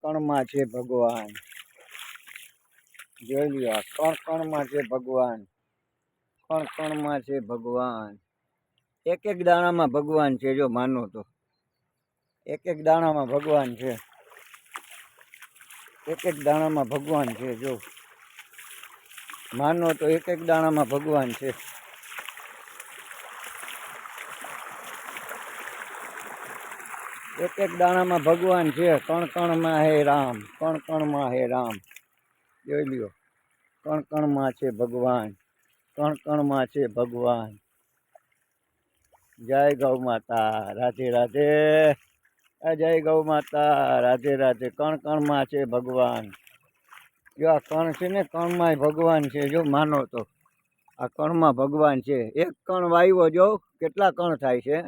કણમાં છે ભગવાન. જોઈ લ્યો, આ કણમાં છે ભગવાન. કણમાં છે ભગવાન. એક એક દાણામાં ભગવાન છે. જો માનો તો એક એક દાણામાં ભગવાન છે. એક એક દાણામાં ભગવાન છે. જો માનો તો એક એક દાણામાં ભગવાન છે. એક એક દાણામાં ભગવાન છે. કણ કણમાં હે રામ. કણ કણમાં હે રામ. જોઈ લ્યો, કણ કણમાં છે ભગવાન. કણ કણમાં છે ભગવાન. જય ગૌ માતા. રાધે રાધે. જય ગૌ માતા. રાધે રાધે. કણ કણમાં છે ભગવાન. જો આ કણ છે ને, કણમાં ભગવાન છે. જો માનો તો આ કણમાં ભગવાન છે. એક કણ વાવ્યો, જો કેટલા કણ થાય છે.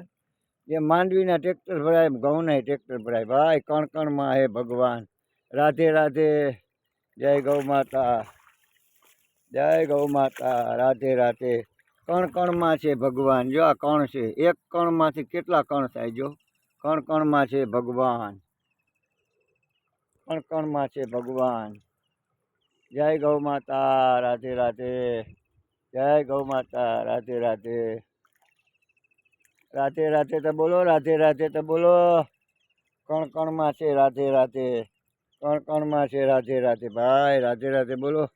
જે માંડવીના ટ્રેક્ટર ભરાય, ઘઉંના ટ્રેક્ટર ભરાય. ભાઈ કણ કણમાં હે ભગવાન. રાધે રાધે. જય ગૌ માતા. જય ગૌ માતા. રાધે રાધે. કણ કણમાં છે ભગવાન. જો આ કણ છે, એક કણમાંથી કેટલા કણ થાય. જો કણ કણમાં છે ભગવાન. કણ કણમાં છે ભગવાન. જય ગૌ માતા. રાધે રાધે. જય ગૌ માતા. રાધે રાધે. રાધે રાધે તો બોલો. રાધે રાધે તો બોલો. કણ કણમાં છે રાધે રાધે. કણ કણમાં છે રાધે રાધે. ભાઈ રાધે રાધે બોલો.